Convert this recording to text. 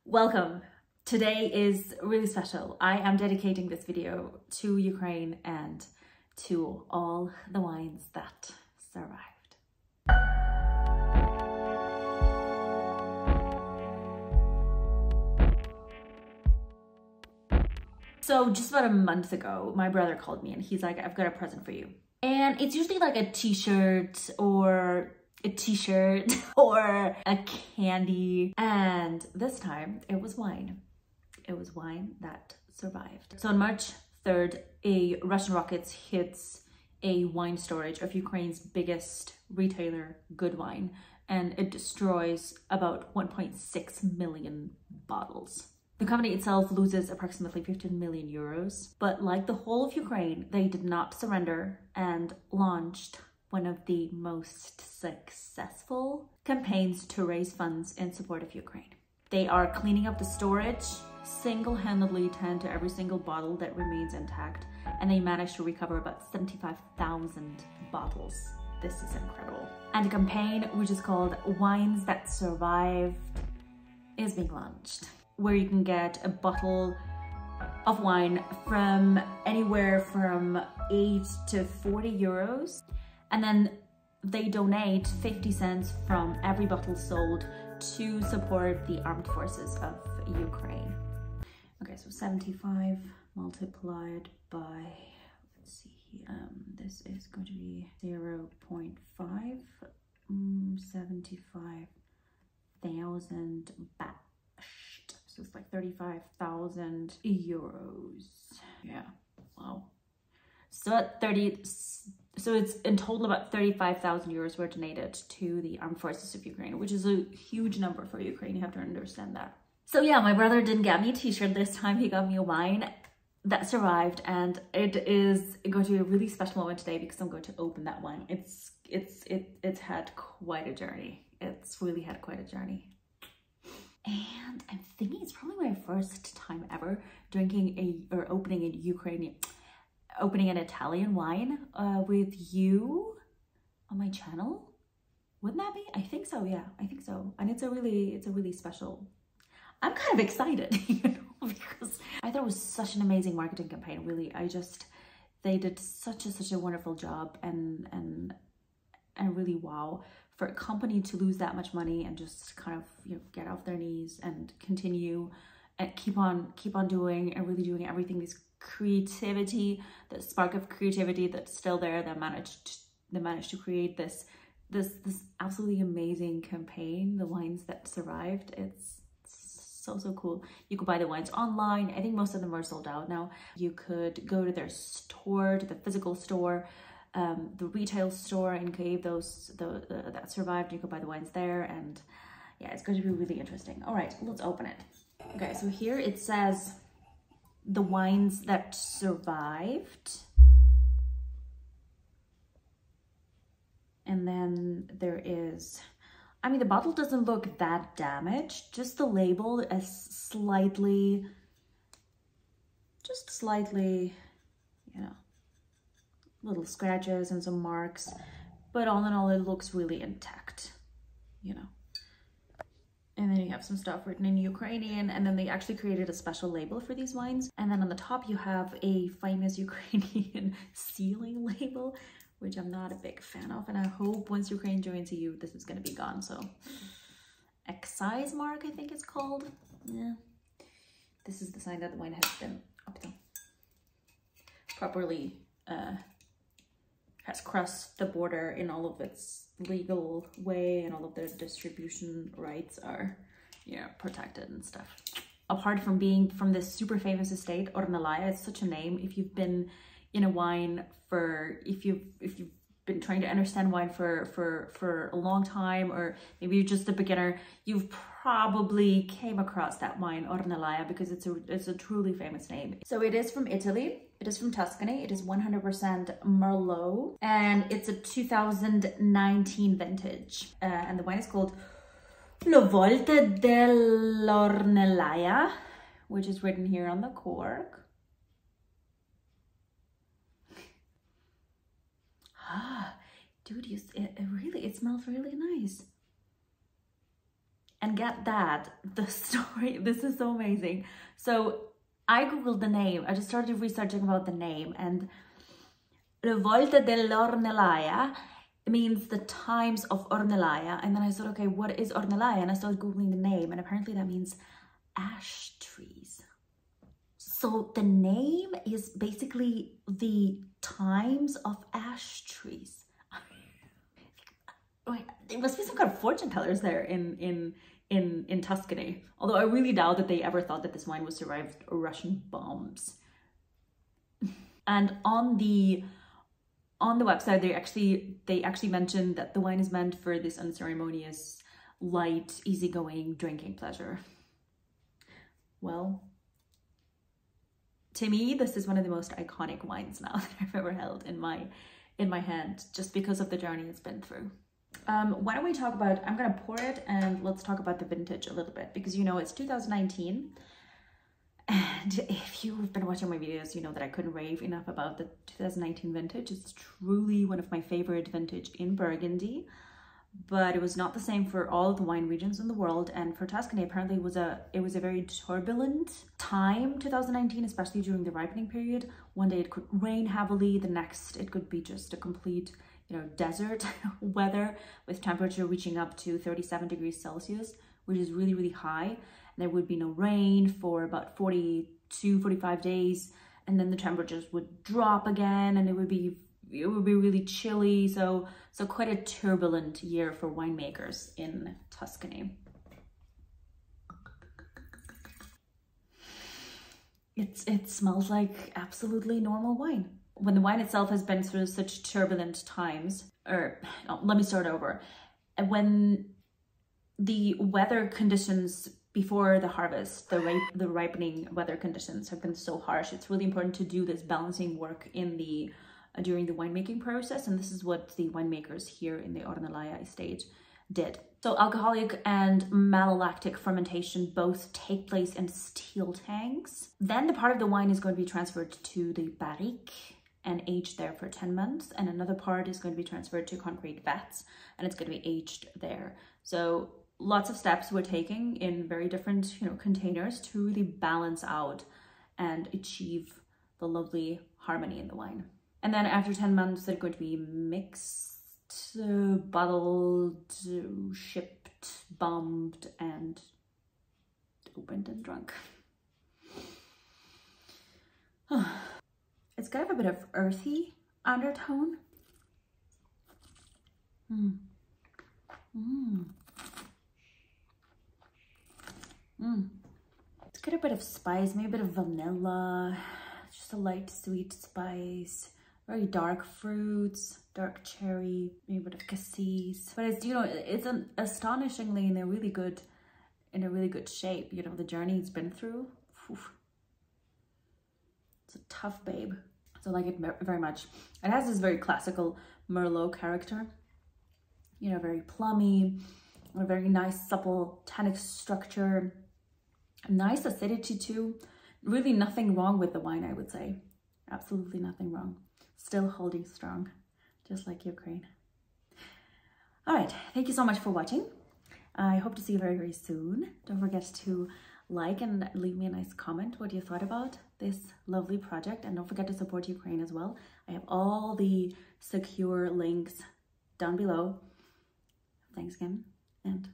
Welcome. Today is really special. I am dedicating this video to Ukraine and to all the wines that survived. So just about a month ago, my brother called me and he's like, I've got a present for you. And it's usually like a t-shirt or a candy. And this time it was wine. It was wine that survived. So on March 3rd, a Russian rocket hits a wine storage of Ukraine's biggest retailer, Good Wine, and it destroys about 1.6 million bottles. The company itself loses approximately 15 million euros, but like the whole of Ukraine, they did not surrender and launched one of the most successful campaigns to raise funds in support of Ukraine. They are cleaning up the storage, single-handedly tend to every single bottle that remains intact, and they managed to recover about 75,000 bottles. This is incredible. And a campaign, which is called Wines That Survived, is being launched, where you can get a bottle of wine from anywhere from 8 to 40 euros. And then they donate 50 cents from every bottle sold to support the armed forces of Ukraine. Okay, so 75 multiplied by, let's see here, this is going to be 0.5, 75,000 bashed. So it's like 35,000 euros. Yeah, wow. So it's in total about 35,000 euros were donated to the armed forces of Ukraine, which is a huge number for Ukraine. You have to understand that. So yeah, my brother didn't get me a t-shirt this time. He got me a wine that survived, and it is going to be a really special moment today because I'm going to open that wine. It's had quite a journey. It's really had quite a journey. And I'm thinking it's probably my first time ever drinking opening an Italian wine with you on my channel. Wouldn't that be? I think so. Yeah, I think so. And it's a really special. I'm kind of excited, you know, because I thought it was such an amazing marketing campaign. Really, they did such a wonderful job, and really wow, for a company to lose that much money and just kind of, you know, get off their knees and continue and keep on doing and really doing everything. This creativity, the spark of creativity that's still there, that managed to create this absolutely amazing campaign, the wines that survived. It's so cool. You could buy the wines online. I think most of them are sold out now. You could go to their store, to the physical store, the retail store in Kyiv, that survived. You could buy the wines there, and yeah, it's going to be really interesting. All right, let's open it. Okay, so here it says the wines that survived, and then there is, I mean, the bottle doesn't look that damaged, just the label is slightly, you know, little scratches and some marks, but all in all it looks really intact, you know. And then you have some stuff written in Ukrainian, and then they actually created a special label for these wines. And then on the top you have a famous Ukrainian sealing label, which I'm not a big fan of. And I hope once Ukraine joins EU, this is going to be gone. So excise mark, I think it's called. Yeah. This is the sign that the wine has been properly, has crossed the border in all of its legal way, and all of the distribution rights are, you know, protected and stuff. Apart from being from this super famous estate, Ornellaia, it's such a name. If you've been in a wine if you've been trying to understand wine for a long time, or maybe you're just a beginner, you've probably came across that wine, Ornellaia, because it's a truly famous name. So it is from Italy. It is from Tuscany. It is 100% Merlot, and it's a 2019 vintage. And the wine is called VOLTE DELL'ORNELLAIA, which is written here on the cork. Ah, dude, it smells really nice. And get that, the story, this is so amazing. So I googled the name, I just started researching about the name, and VOLTE dell'Ornellaia means the times of Ornellaia. And then I thought, okay, what is Ornellaia? And I started googling the name, and apparently that means ash trees. So the name is basically the times of ash trees. There must be some kind of fortune tellers there in Tuscany. Although I really doubt that they ever thought that this wine would survive Russian bombs. And on the website, they actually mentioned that the wine is meant for this unceremonious, light, easygoing drinking pleasure. Well, to me, this is one of the most iconic wines now that I've ever held in my hand, just because of the journey it's been through. Why don't we talk about, I'm gonna pour it and let's talk about the vintage a little bit, because you know it's 2019, and if you've been watching my videos, you know that I couldn't rave enough about the 2019 vintage. It's truly one of my favorite vintage in Burgundy, but it was not the same for all of the wine regions in the world. And for Tuscany, apparently it was a very turbulent time, 2019, especially during the ripening period. One day it could rain heavily, the next it could be just a complete, you know, desert weather with temperature reaching up to 37 degrees Celsius, which is really, really high. And there would be no rain for about 45 days, and then the temperatures would drop again, and it would be really chilly. So quite a turbulent year for winemakers in Tuscany. It smells like absolutely normal wine. When the wine itself has been through such turbulent times, or let me start over. When the weather conditions before the harvest, the ripening weather conditions have been so harsh, it's really important to do this balancing work in the during the winemaking process, and this is what the winemakers here in the Ornellaia estate did. So alcoholic and malolactic fermentation both take place in steel tanks. Then the part of the wine is going to be transferred to the barrique and aged there for 10 months, and another part is going to be transferred to concrete vats, and it's going to be aged there. So lots of steps we're taking in very different, you know, containers to really balance out and achieve the lovely harmony in the wine. And then after 10 months, they're going to be mixed, bottled, shipped, bombed, and opened and drunk. It's got a bit of earthy undertone. It's got a bit of spice, maybe a bit of vanilla, just a light sweet spice, very dark fruits, dark cherry, maybe a bit of cassis. But it's, you know, it's astonishingly in a really good shape. You know, the journey it's been through. Oof. It's a tough babe. So I like it very much. It has this very classical Merlot character. You know, very plummy, a very nice supple tannic structure, nice acidity too. Really nothing wrong with the wine, I would say. Absolutely nothing wrong. Still holding strong, just like Ukraine. All right, thank you so much for watching. I hope to see you very, very soon. Don't forget to like and leave me a nice comment what you thought about this lovely project, and don't forget to support Ukraine as well. I have all the secure links down below. Thanks again, and